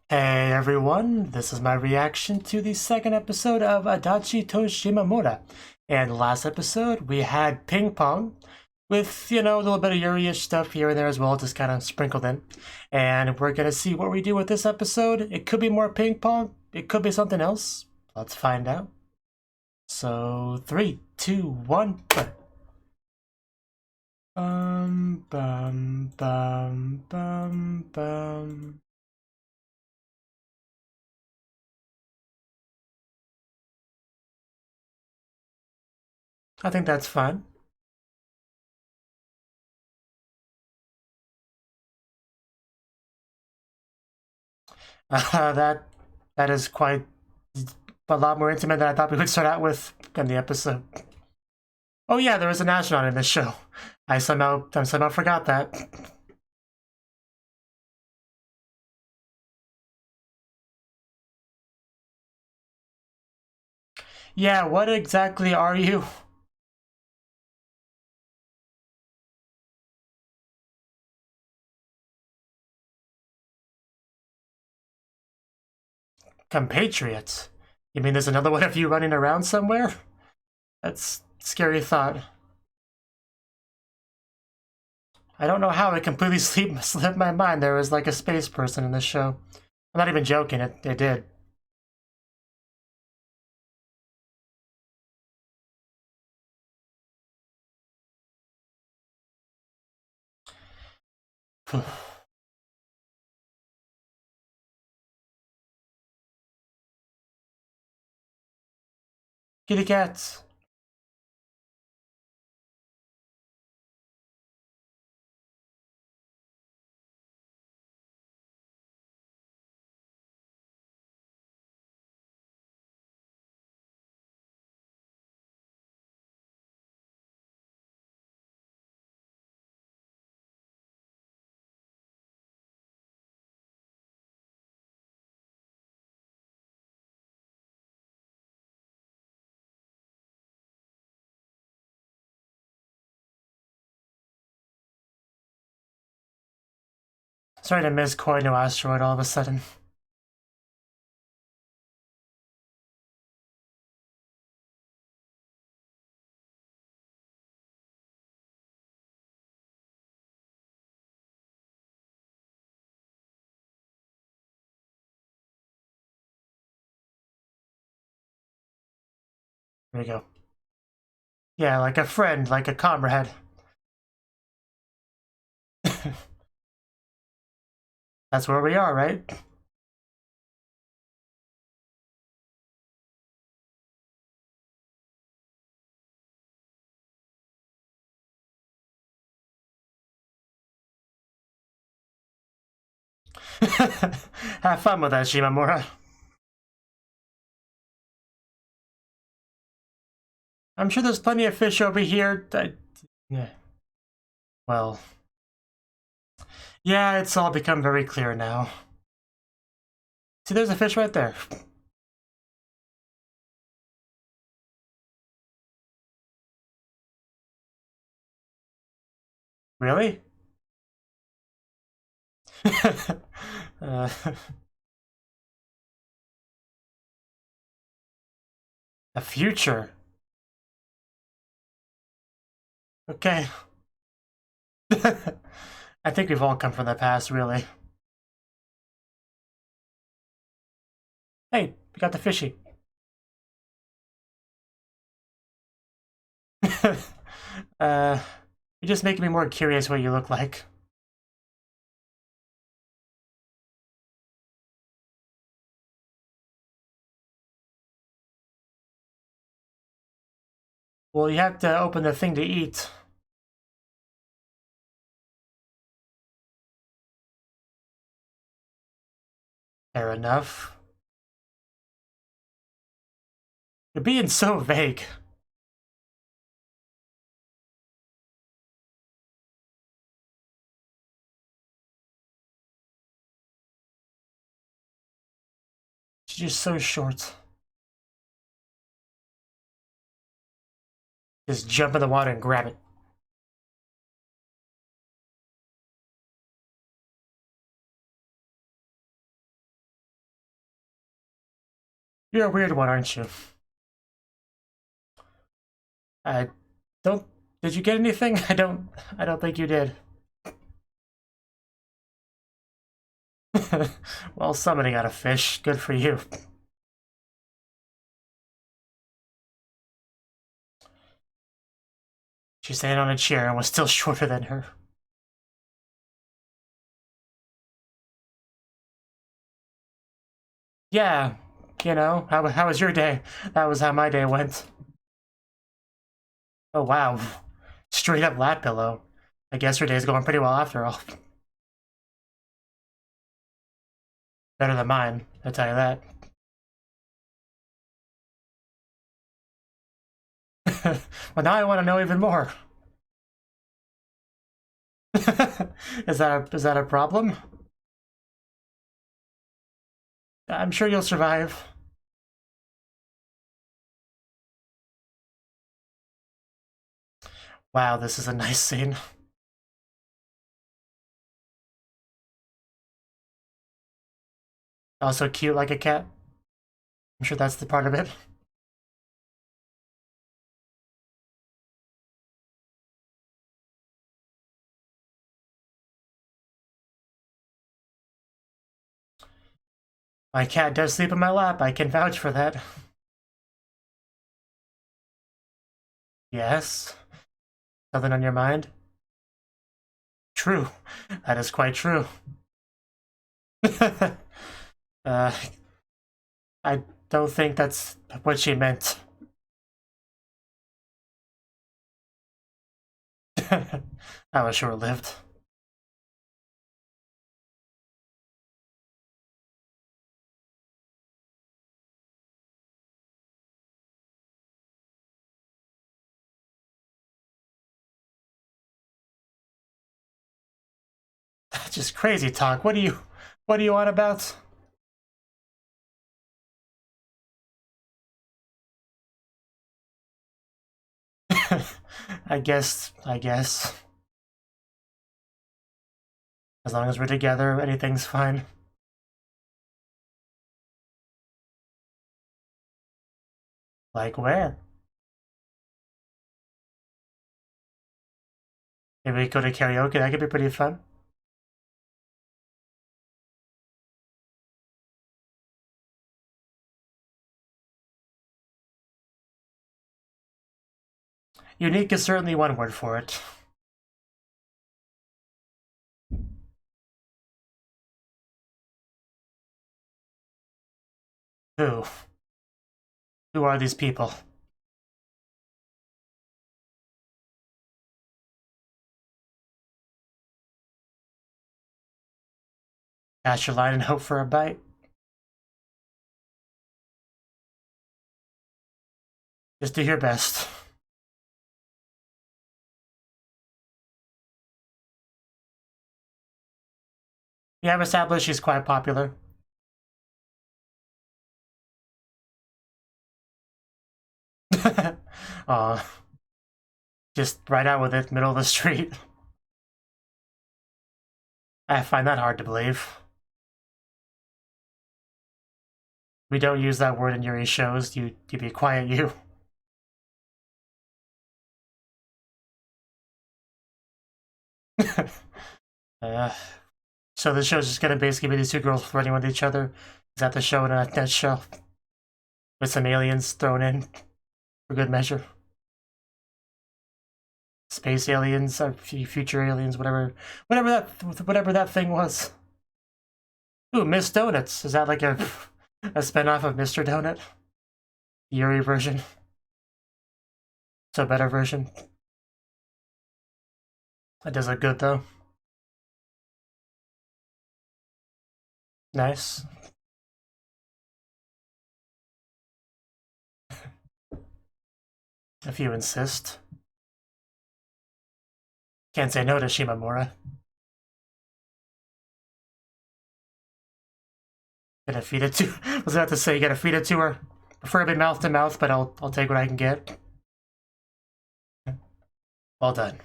Hey everyone, this is my reaction to the second episode of Adachi to Shimamura. And last episode we had ping pong with, a little bit of Yuri-ish stuff here and there as well, just kind of sprinkled in. And we're going to see what we do with this episode. It could be more ping pong, it could be something else. Let's find out. So, 3, 2, 1, play. Bum, bum, bum. I think that's fun. That is quite a lot more intimate than I thought we would start out with in the episode. Oh yeah, there was an astronaut in this show. I somehow forgot that. Yeah, what exactly are you? Compatriots? You mean there's another one of you running around somewhere? That's a scary thought. I don't know how it completely slipped my mind there was like a space person in this show. I'm not even joking, it did. Kitty cats. Sorry to miss Koi no Asteroid all of a sudden. Here we go. Yeah, like a friend, like a comrade. That's where we are, right? Have fun with that, Shimamura. I'm sure there's plenty of fish over here. Yeah. Well. Yeah, it's all become very clear now. See, there's a fish right there. Really? uh, a future. Okay. I think we've all come from the past, really. Hey, we got the fishy. You're just making me more curious what you look like. Well, you have to open the thing to eat. Fair enough. You're being so vague. She's just so short. Just jump in the water and grab it. You're a weird one, aren't you? I don't... Did you get anything? I don't think you did. Well, somebody got a fish. Good for you. She sat on a chair and was still shorter than her. Yeah, you know, how was your day? That was how my day went. Oh, wow. Straight up lap pillow. I guess your day's going pretty well after all. Better than mine, I'll tell you that. Well, now I want to know even more. Is that a problem? I'm sure you'll survive. Wow, this is a nice scene. Also cute like a cat. I'm sure that's the part of it. My cat does sleep in my lap, I can vouch for that. Yes? Something on your mind? True. That is quite true. I don't think that's what she meant. That was short-lived. That's just crazy talk. What are you on about? I guess. As long as we're together, anything's fine. Like where? Maybe we go to karaoke, that could be pretty fun. Unique is certainly one word for it. Who? Who are these people? Cast your line and hope for a bite. Just do your best. We have established she's quite popular. Aw. Just right out with it, middle of the street. I find that hard to believe. We don't use that word in Yuri shows. You be quiet, you. So the show's just gonna basically be these two girls flirting with each other. Is that the show in a nutshell? With some aliens thrown in for good measure. Space aliens, or future aliens, whatever that thing was. Ooh, Miss Donuts. Is that like a spinoff of Mr. Donut? Yuri version. So better version. That does look good though. Nice. If you insist. Can't say no to Shimamura. Gonna feed it to. I was about to say, you gotta feed it to her. Preferably mouth to mouth, but I'll take what I can get. Well done.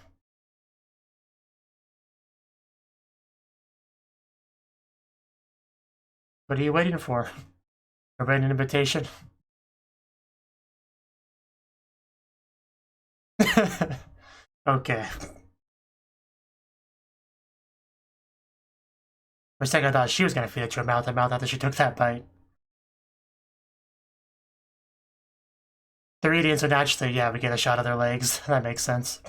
What are you waiting for? A written invitation? Okay. For a second, I thought she was gonna feed it to her mouth to mouth after she took that bite. They're eating, so naturally, yeah, we get a shot of their legs. That makes sense.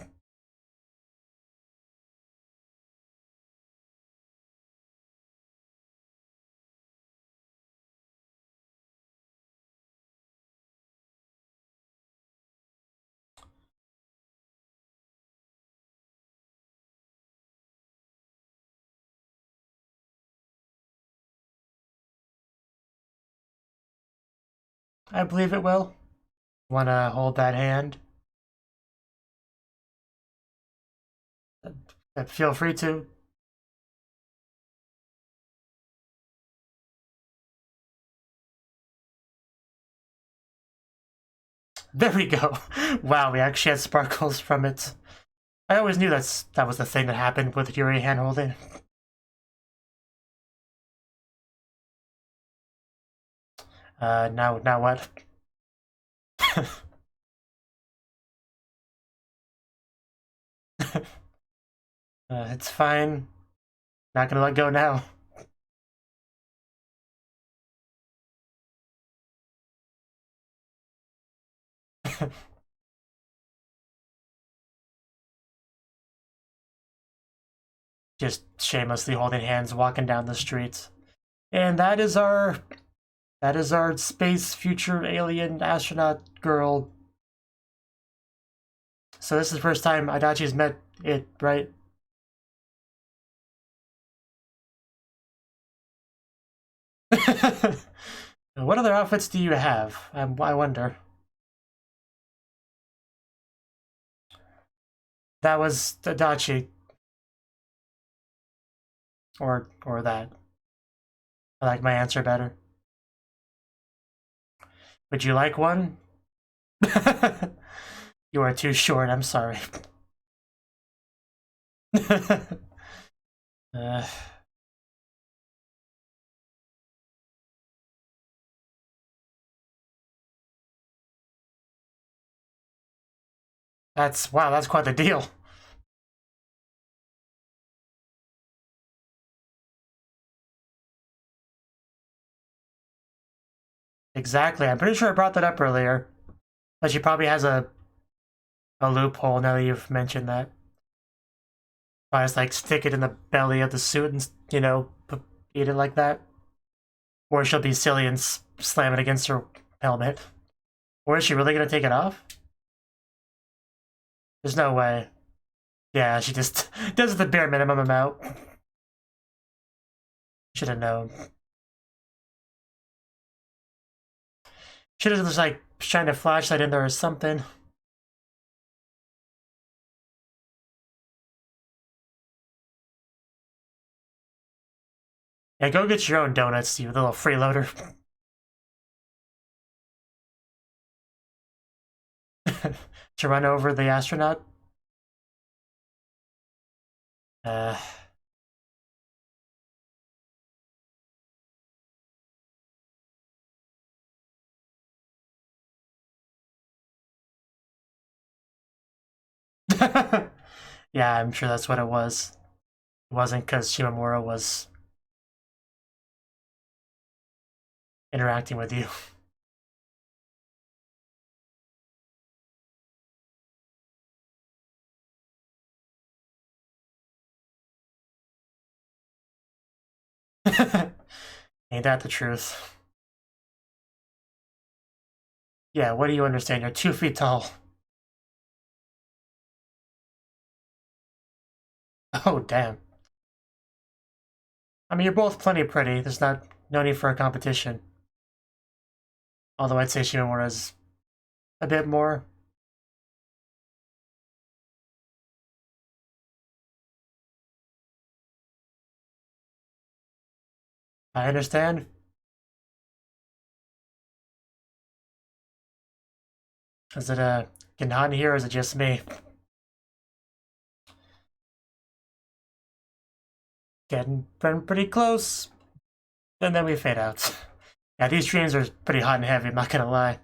I believe it will. Wanna hold that hand? Feel free to. There we go. Wow, we actually had sparkles from it. I always knew that was the thing that happened with Yuri hand holding. Now what? It's fine. Not gonna let go now. Just shamelessly holding hands, walking down the streets. And that is our space future alien astronaut girl. So this is the first time Adachi's met it, right? What other outfits do you have? I wonder. That was Adachi. Or that. I like my answer better. Would you like one? You are too short, I'm sorry. That's quite the deal. Exactly. I'm pretty sure I brought that up earlier. But she probably has a loophole now that you've mentioned that. Probably just like stick it in the belly of the suit and, you know, eat it like that. Or she'll be silly and slam it against her helmet. Or is she really gonna take it off? There's no way. Yeah, she just does the bare minimum amount. Should have known. Should have just like shined a flashlight in there or something. Yeah, go get your own donuts, you little freeloader. To run over the astronaut. Yeah, I'm sure that's what it was. It wasn't because Shimamura was interacting with you. Ain't that the truth? Yeah, what do you understand? You're 2 feet tall. Oh, damn. I mean, you're both plenty pretty. There's no need for a competition. Although I'd say Shimamura's a bit more. I understand. Is it getting hot in here, or is it just me? Getting pretty close. And then we fade out. Yeah, these streams are pretty hot and heavy, I'm not gonna lie.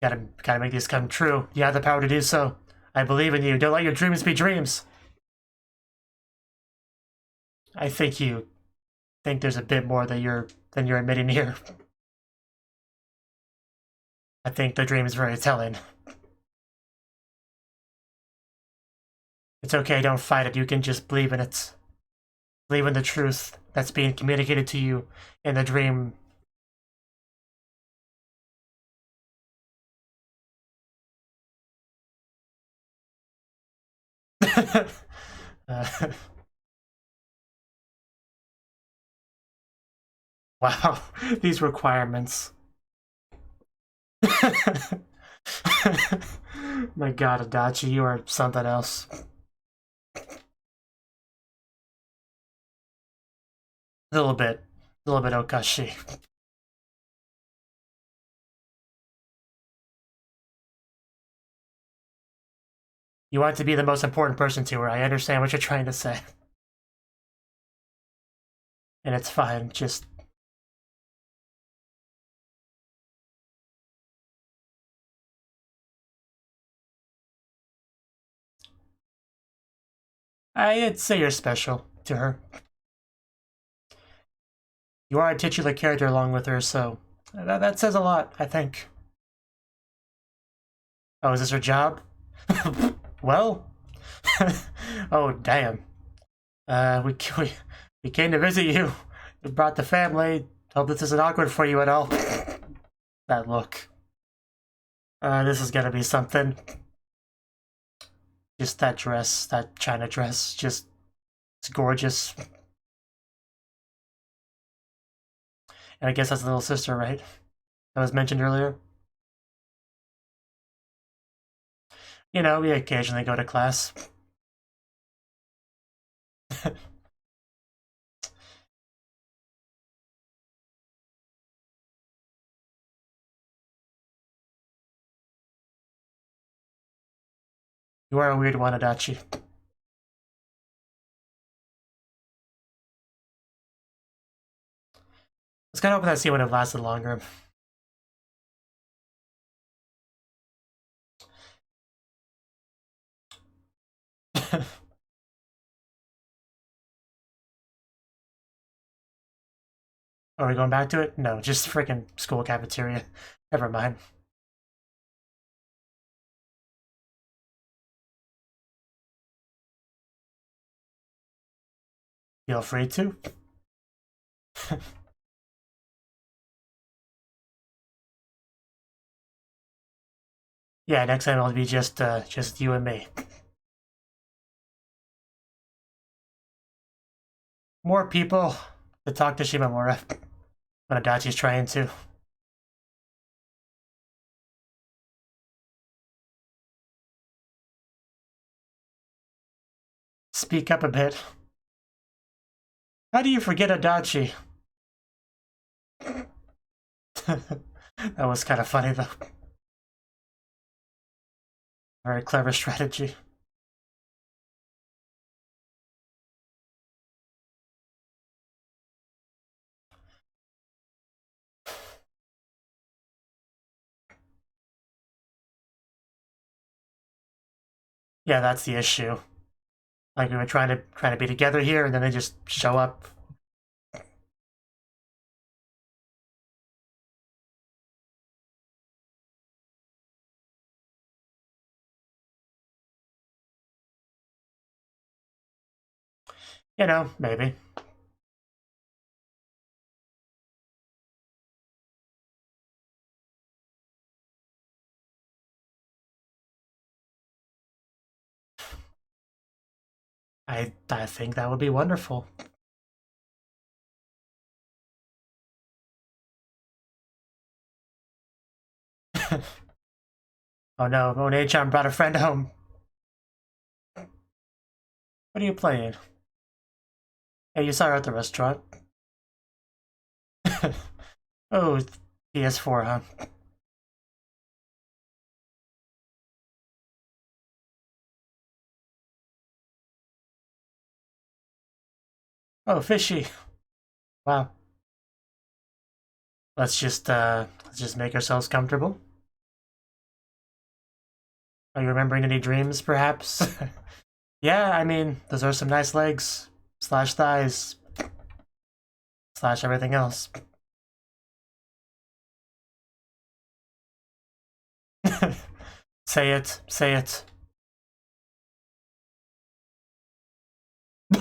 Gotta make these come true. You have the power to do so. I believe in you. Don't let your dreams be dreams. I think you think there's a bit more than you're admitting here. I think the dream is very telling. It's okay, don't fight it. You can just believe in it. Believe in the truth that's being communicated to you in the dream. Wow, these requirements. My god, Adachi, you are something else. A little bit Okashi. You want to be the most important person to her. I understand what you're trying to say. And it's fine, just... I'd say you're special to her. You are a titular character along with her, so that says a lot, I think. Oh, is this her job? Well? Oh, damn. We came to visit you. We brought the family. Hope this isn't awkward for you at all. That look. This is gonna be something. Just that dress, that China dress, just... it's gorgeous. And I guess that's the little sister, right? That was mentioned earlier. You know, we occasionally go to class. You are a weird one, Adachi. I was kind of hoping that scene would have lasted longer. Are we going back to it? No, just freaking school cafeteria. Never mind. Feel free to. Yeah, next time it'll be just you and me. More people to talk to Shimamura when Adachi's trying to. Speak up a bit. How do you forget Adachi? That was kind of funny, though. Very clever strategy. Yeah, that's the issue. Like, we were trying to be together here, and then they just show up. You know, maybe. I think that would be wonderful. Oh no, One-chan brought a friend home. What are you playing? Hey, you saw her at the restaurant. Oh, PS4, huh? Oh, fishy. Wow. Let's just make ourselves comfortable. Are you remembering any dreams, perhaps? Yeah, I mean, those are some nice legs. Slash thighs. Slash everything else. Say it. Say it.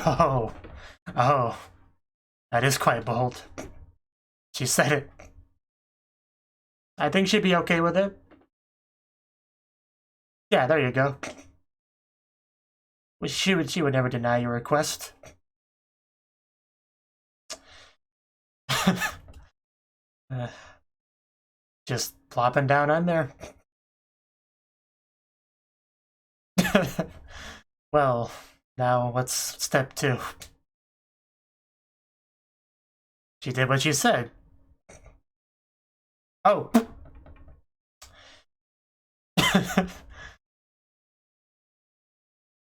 Oh. Oh. That is quite bold. She said it. I think she'd be okay with it. Yeah, there you go. She would never deny your request. Just plopping down on there. Well, now what's step 2? She did what she said. Oh.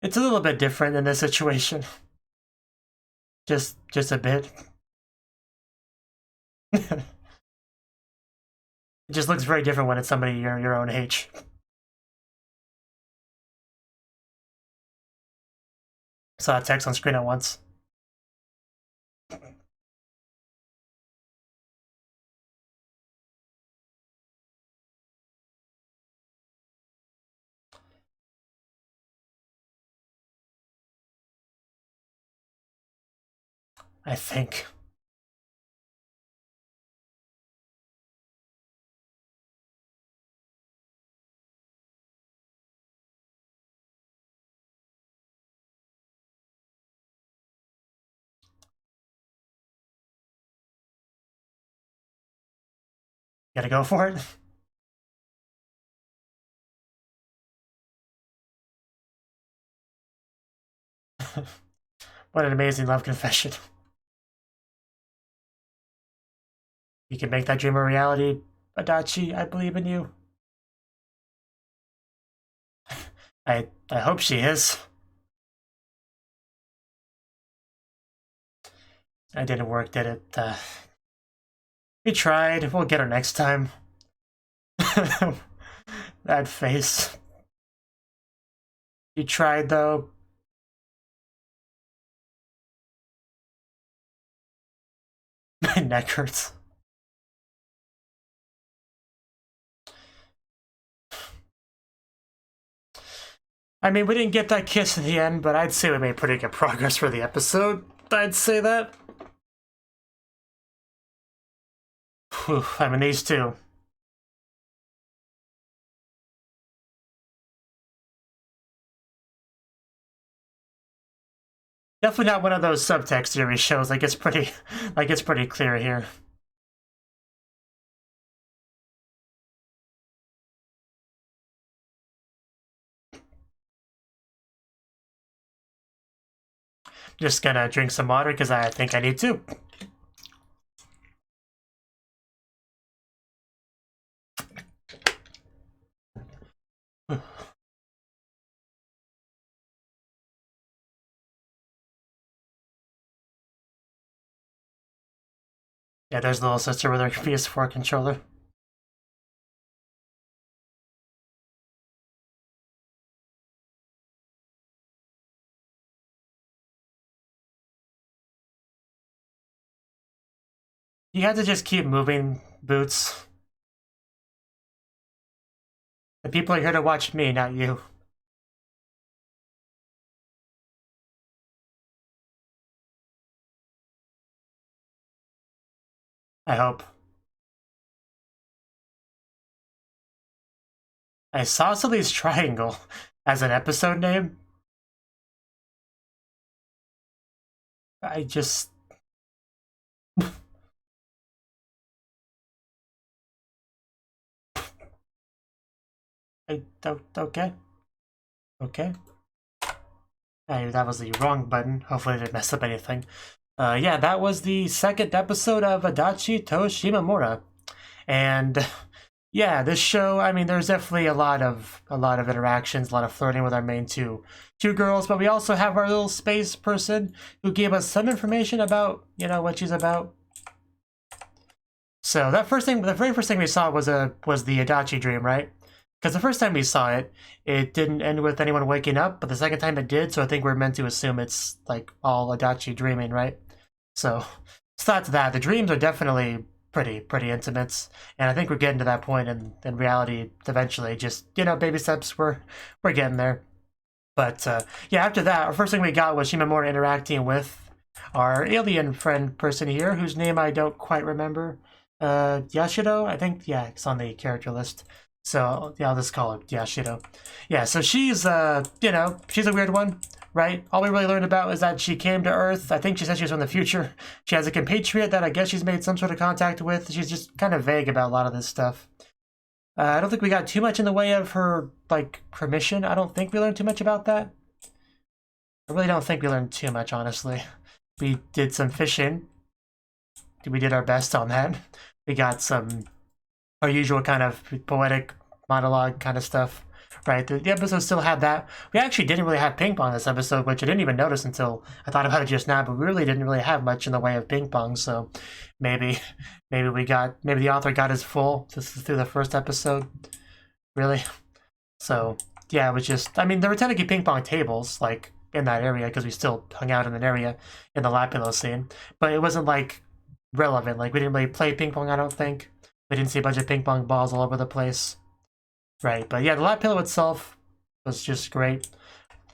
It's a little bit different in this situation. Just a bit. It just looks very different when it's somebody your own age. Saw a text on screen at once. I think. Gotta go for it. What an amazing love confession. You can make that dream a reality, Adachi. I believe in you. I hope she is. It didn't work, did it? We tried. We'll get her next time. That face. You tried, though. My neck hurts. I mean, we didn't get that kiss in the end, but I'd say we made pretty good progress for the episode. I'd say that. Whew, I mean, these two. Definitely not one of those subtext series shows. Like it's pretty clear here. Just gonna drink some water because I think I need to. Yeah, there's the little sister with her PS4 controller. You have to just keep moving, Boots. The people are here to watch me, not you. I hope. Isosceles Triangle as an episode name? I just... Okay. Okay. Hey, that was the wrong button. Hopefully I didn't mess up anything. Yeah, that was the second episode of Adachi to Shimamura. And yeah, this show, I mean, there's definitely a lot of interactions, a lot of flirting with our main two girls, but we also have our little space person who gave us some information about, you know, what she's about. So that the very first thing we saw was the Adachi dream, right? Because the first time we saw it, it didn't end with anyone waking up, but the second time it did, so I think we're meant to assume it's like all Adachi dreaming, right? So that's that. The dreams are definitely pretty intimate, and I think we're getting to that point in reality eventually. Just, you know, baby steps, we're getting there. But yeah, after that, our first thing we got was Shimamura interacting with our alien friend person here, whose name I don't quite remember. Yashido, I think. Yeah, it's on the character list. So yeah, I'll just call her Yashido. Yeah, so she's you know, she's a weird one, right? All we really learned about is that she came to Earth. I think she said she was from the future. She has a compatriot that I guess she's made some sort of contact with. She's just kind of vague about a lot of this stuff. I don't think we got too much in the way of her, like, permission. I don't think we learned too much about that. I really don't think we learned too much, honestly. We did some fishing. We did our best on that. We got our usual kind of poetic monologue kind of stuff, right? The episode still had that. We actually didn't really have ping pong this episode, which I didn't even notice until I thought about it just now, but we really didn't really have much in the way of ping pong, so maybe the author got his full through the first episode. Really? So yeah, it was just, I mean, there were technically ping pong tables, like, in that area, because we still hung out in an area in the lap pillow scene, but it wasn't, like, relevant. Like, we didn't really play ping pong, I don't think. We didn't see a bunch of ping pong balls all over the place. Right, but yeah, the lap pillow itself was just great.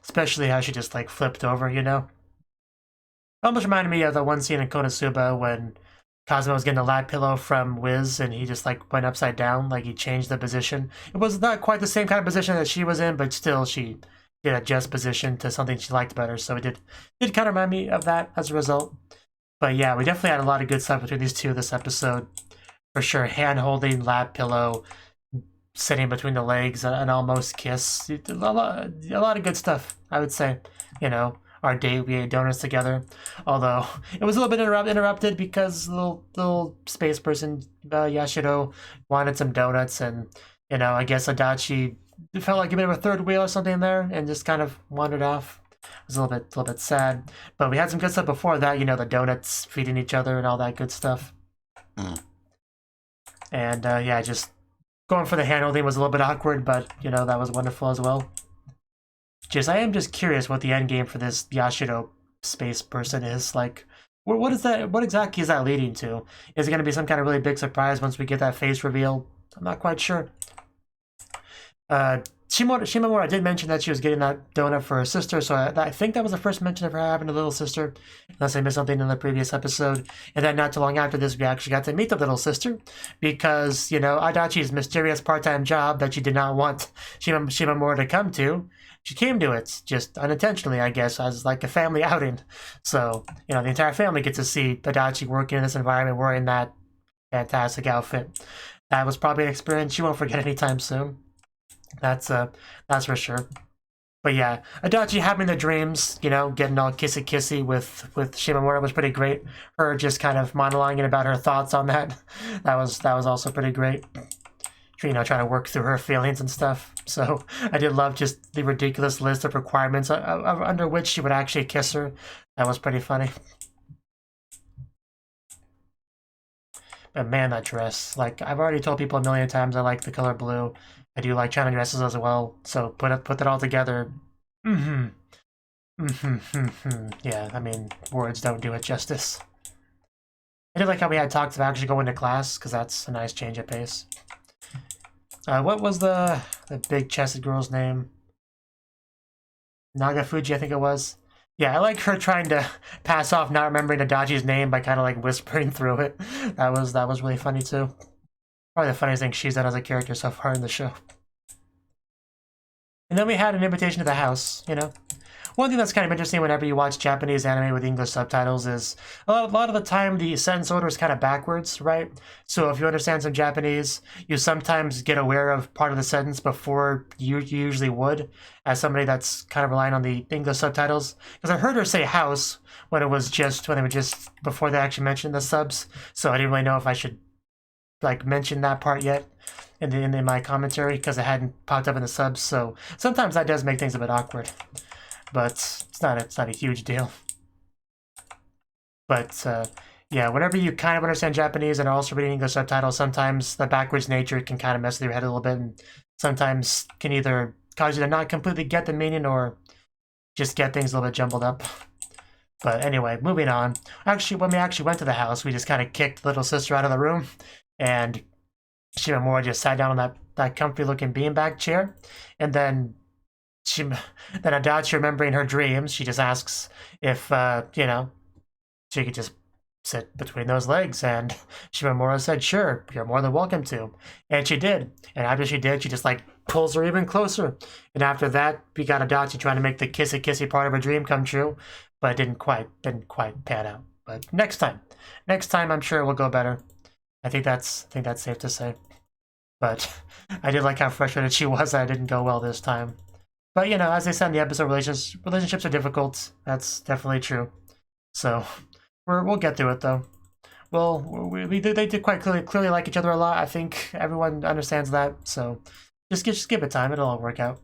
Especially how she just, like, flipped over, you know? Almost reminded me of the one scene in Konosuba when Cosmo was getting a lap pillow from Wiz and he just, like, went upside down, like he changed the position. It was not quite the same kind of position that she was in, but still she did adjust position to something she liked better, so it did kind of remind me of that as a result. But yeah, we definitely had a lot of good stuff between these two this episode. For sure, hand-holding, lap pillow, sitting between the legs, an almost kiss. A lot of good stuff, I would say. You know, our date, we ate donuts together. Although, it was a little bit interrupted because little space person, Yashido, wanted some donuts, and, you know, I guess Adachi felt like giving him a third wheel or something there, and just kind of wandered off. It was a little bit sad. But we had some good stuff before that, you know, the donuts feeding each other and all that good stuff. And yeah, just going for the hand-holding was a little bit awkward, but, you know, that was wonderful as well. I am just curious what the end game for this Yashido space person is. Like, what is that? What exactly is that leading to? Is it going to be some kind of really big surprise once we get that face reveal? I'm not quite sure. Shimamura did mention that she was getting that donut for her sister, so I think that was the first mention of her having a little sister, unless I missed something in the previous episode. And then not too long after this, we actually got to meet the little sister, because, you know, Adachi's mysterious part-time job that she did not want Shimamura to come to, she came to it, just unintentionally, I guess, as like a family outing. So, you know, the entire family gets to see Adachi working in this environment wearing that fantastic outfit. That was probably an experience she won't forget anytime soon. That's for sure. But yeah, Adachi having the dreams, you know, getting all kissy with Shimamura was pretty great. Her just kind of monologuing about her thoughts on that. That was also pretty great. You know, trying to work through her feelings and stuff. So I did love just the ridiculous list of requirements under which she would actually kiss her. That was pretty funny. But man, that dress. Like, I've already told people a million times I like the color blue. I do like China dresses as well, so put that all together. Yeah, I mean, words don't do it justice. I did like how we had talks of actually going to class, because that's a nice change of pace. What was the big-chested girl's name? Nagafuji, I think it was. Yeah, I like her trying to pass off not remembering Adachi's name by kind of like whispering through it. That was really funny too. Probably the funniest thing she's done as a character so far in the show. And then we had an invitation to the house, you know. One thing that's kind of interesting whenever you watch Japanese anime with English subtitles is a lot of the time the sentence order is kind of backwards, right? So if you understand some Japanese, you sometimes get aware of part of the sentence before you usually would, as somebody that's kind of relying on the English subtitles. Because I heard her say house when they were just before they actually mentioned the subs, so I didn't really know if I should like mention that part yet in my commentary because it hadn't popped up in the subs. So sometimes that does make things a bit awkward. But it's not a huge deal. But yeah, whenever you kind of understand Japanese and are also reading English subtitles, sometimes the backwards nature can kind of mess with your head a little bit, and sometimes can either cause you to not completely get the meaning or just get things a little bit jumbled up. But anyway, moving on. Actually, when we actually went to the house, we just kind of kicked little sister out of the room, and Shimamura just sat down on that comfy-looking beanbag chair, and then Adachi, remembering her dreams, she just asks if, she could just sit between those legs, and Shimamura said, sure, you're more than welcome to. And she did. And after she did, she just, pulls her even closer. And after that, we got Adachi trying to make the kissy-kissy part of her dream come true, but it didn't quite pan out. But next time, I'm sure it will go better. I think that's safe to say. But I did like how frustrated she was that it didn't go well this time. But, as they said in the episode, relationships are difficult. That's definitely true. So we'll get through it, though. Well, they did quite clearly like each other a lot. I think everyone understands that. So just give it time. It'll all work out.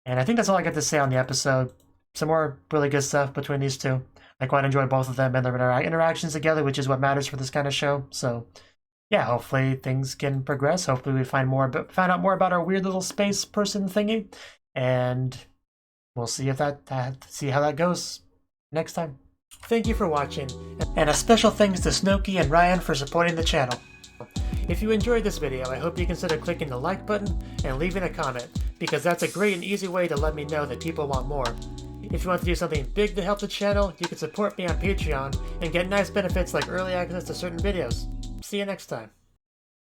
And I think that's all I got to say on the episode. Some more really good stuff between these two. I quite enjoy both of them and their interactions together, which is what matters for this kind of show. So yeah, hopefully things can progress. Hopefully we find out more about our weird little space person thingy, and we'll see how that goes next time. Thank you for watching, and a special thanks to Cnouki and Ryan for supporting the channel. If you enjoyed this video, I hope you consider clicking the like button and leaving a comment, because that's a great and easy way to let me know that people want more. If you want to do something big to help the channel, you can support me on Patreon and get nice benefits like early access to certain videos. See you next time.